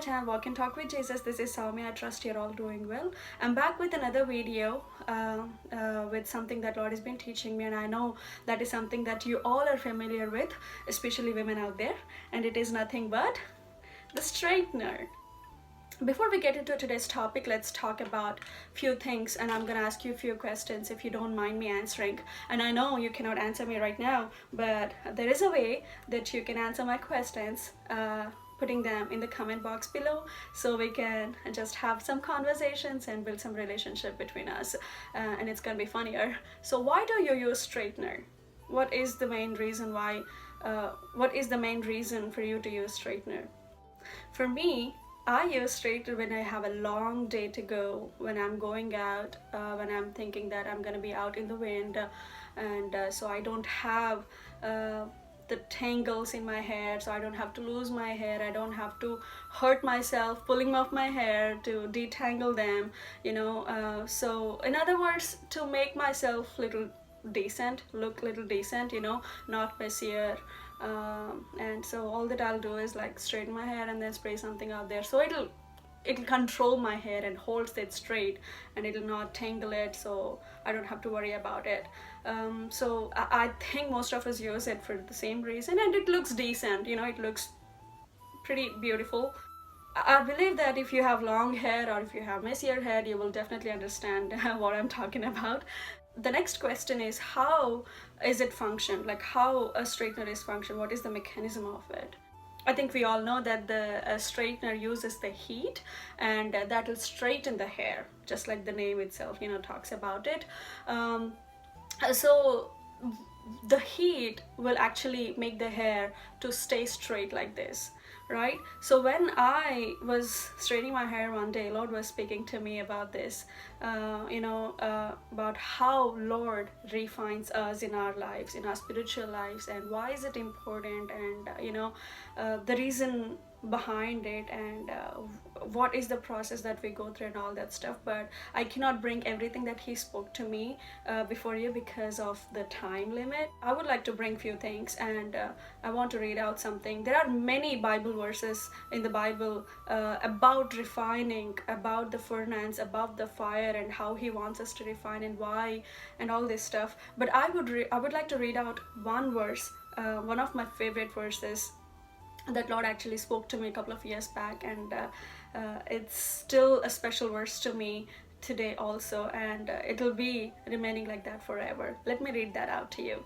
channel Walk and Talk with Jesus. This is Saumi. I trust you're all doing well. I'm back with another video with something that Lord has been teaching me, and I know that is something that you all are familiar with, especially women out there, and it is nothing but the straightener. Before we get into today's topic, let's talk about few things, and I'm gonna ask you a few questions if you don't mind me answering. And I know you cannot answer me right now, but there is a way that you can answer my questions, putting them in the comment box below, so we can just have some conversations and build some relationship between us, and it's gonna be funnier. So why do you use straightener? What is the main reason why? What is the main reason for you to use straightener? For me, I use straightener when I have a long day to go, when I'm going out, when I'm thinking that I'm gonna be out in the wind, and so I don't have the tangles in my hair, so I don't have to lose my hair, I don't have to hurt myself pulling off my hair to detangle them, so in other words, to make myself little decent, look little decent, not messier. And so all that I'll do is like straighten my hair and then spray something out there, so it'll control my hair and holds it straight, and it'll not tangle it, so I don't have to worry about it. So I think most of us use it for the same reason, and it looks decent, it looks pretty beautiful. I believe that if you have long hair or if you have messier hair, you will definitely understand what I'm talking about. The next question is, how is it function? Like, how a straightener is function? What is the mechanism of it? I think we all know that the straightener uses the heat, and that will straighten the hair, just like the name itself, talks about it. So the heat will actually make the hair to stay straight like this, right? So when I was straightening my hair one day, Lord was speaking to me about this, about how Lord refines us in our lives, in our spiritual lives, and why is it important, and the reason behind it, and what is the process that we go through and all that stuff. But I cannot bring everything that he spoke to me before you because of the time limit. I would like to bring few things, and I want to read out something. There are many Bible verses in the Bible about refining, about the furnace, about the fire, and how he wants us to refine and why, and all this stuff. But I would like to read out one verse, one of my favorite verses that Lord actually spoke to me a couple of years back, and it's still a special verse to me today also, and it'll be remaining like that forever. Let me read that out to you.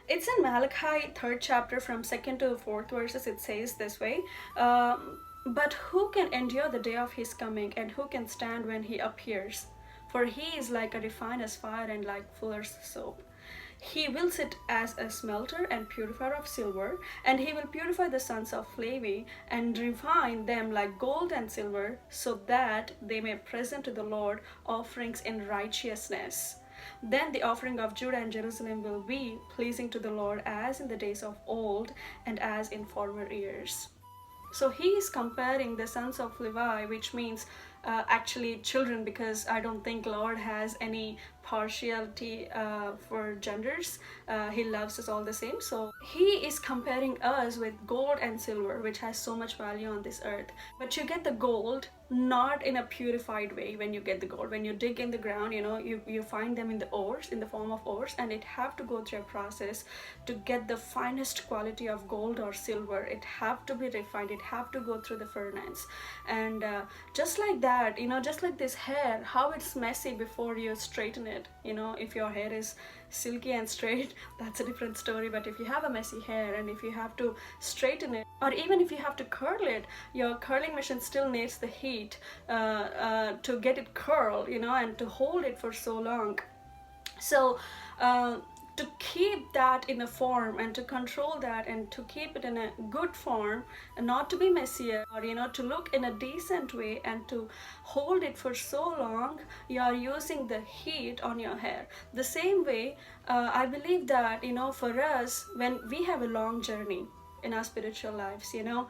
It's in Malachi 3rd chapter from 2nd to 4th verses. It says this way, but who can endure the day of his coming, and who can stand when he appears? For he is like a refiner's fire and like fuller's soap. He will sit as a smelter and purifier of silver, and he will purify the sons of Levi and refine them like gold and silver, so that they may present to the Lord offerings in righteousness. Then the offering of Judah and Jerusalem will be pleasing to the Lord, as in the days of old and as in former years. So he is comparing the sons of Levi, which means actually children, because I don't think Lord has any partiality for genders. He loves us all the same. So he is comparing us with gold and silver, which has so much value on this earth. But you get the gold not in a purified way. When you get the gold, when you dig in the ground, you find them in the ores, in the form of ores, and it have to go through a process to get the finest quality of gold or silver. It have to be refined, it have to go through the furnace. And just like that, just like this hair, how it's messy before you straighten it. If your hair is silky and straight, that's a different story. But if you have a messy hair, and if you have to straighten it, or even if you have to curl it, your curling machine still needs the heat to get it curled, and to hold it for so long. So to keep that in a form, and to control that, and to keep it in a good form, and not to be messier, or to look in a decent way, and to hold it for so long, you are using the heat on your hair. The same way, I believe that for us, when we have a long journey, in our spiritual lives, you know.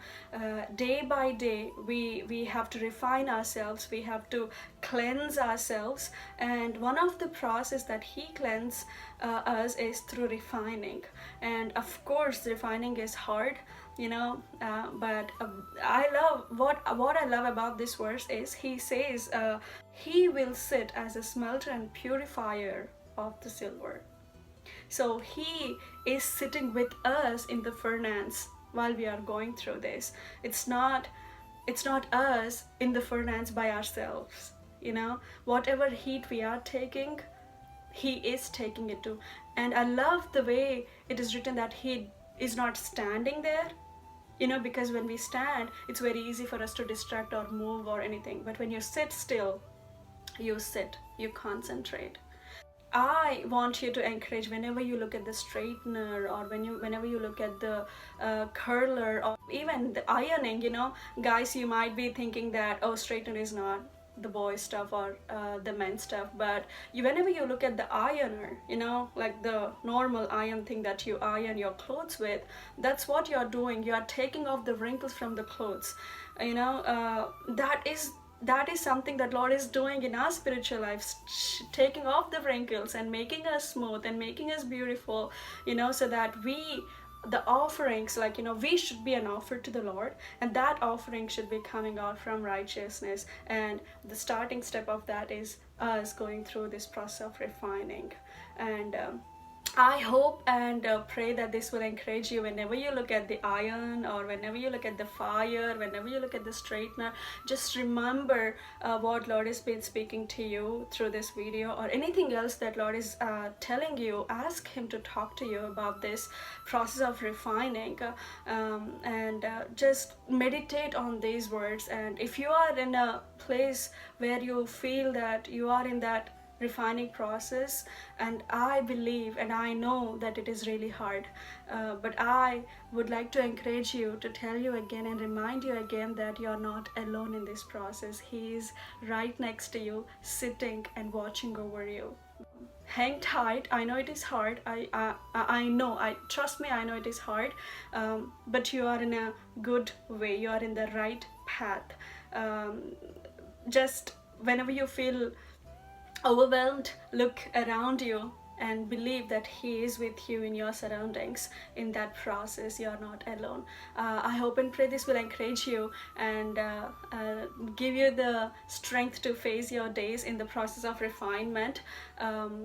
Day by day we have to refine ourselves, we have to cleanse ourselves, and one of the process that he cleanses us is through refining. And of course refining is hard, you know, but I love what I love about this verse is he says he will sit as a smelter and purifier of the silver. So he is sitting with us in the furnace while we are going through this. It's not us in the furnace by ourselves, you know. Whatever heat we are taking, he is taking it too. And I love the way it is written that he is not standing there, you know, because when we stand it's very easy for us to distract or move or anything, but when you sit still, you sit, you concentrate. I want you to encourage, whenever you look at the straightener, or whenever you look at the curler, or even the ironing, you know, guys, you might be thinking that, oh, straightener is not the boy stuff or the men stuff, but whenever you look at the ironer, you know, like the normal iron thing that you iron your clothes with, that's what you're doing. You are taking off the wrinkles from the clothes, you know. That is something that Lord is doing in our spiritual lives, taking off the wrinkles and making us smooth and making us beautiful, you know, so that the offerings, like, you know, we should be an offer to the Lord, and that offering should be coming out from righteousness. And the starting step of that is us going through this process of refining. And I hope and pray that this will encourage you whenever you look at the iron, or whenever you look at the fire, whenever you look at the straightener. Just remember what Lord has been speaking to you through this video, or anything else that Lord is telling you. Ask Him to talk to you about this process of refining, and just meditate on these words. And if you are in a place where you feel that you are in that refining process, and I believe and I know that it is really hard, but I would like to encourage you, to tell you again and remind you again that you're not alone in this process. He is right next to you, sitting and watching over you. Hang tight. I know it is hard. I know, I trust me, I know it is hard, but you are in a good way, you are in the right path. Just whenever you feel overwhelmed, look around you and believe that He is with you in your surroundings. In that process, you are not alone. I hope and pray this will encourage you and give you the strength to face your days in the process of refinement.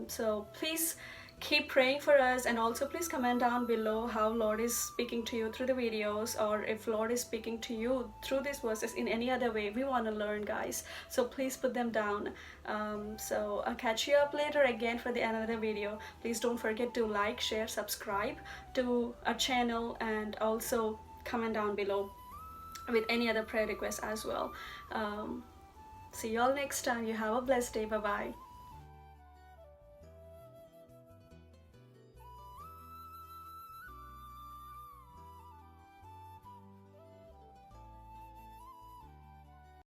So please keep praying for us, and also please comment down below how Lord is speaking to you through the videos, or if Lord is speaking to you through these verses in any other way. We want to learn, guys, so please put them down. So I'll catch you up later again for another video. Please don't forget to like, share, subscribe to our channel, and also comment down below with any other prayer requests as well. See you all next time. You have a blessed day. Bye bye.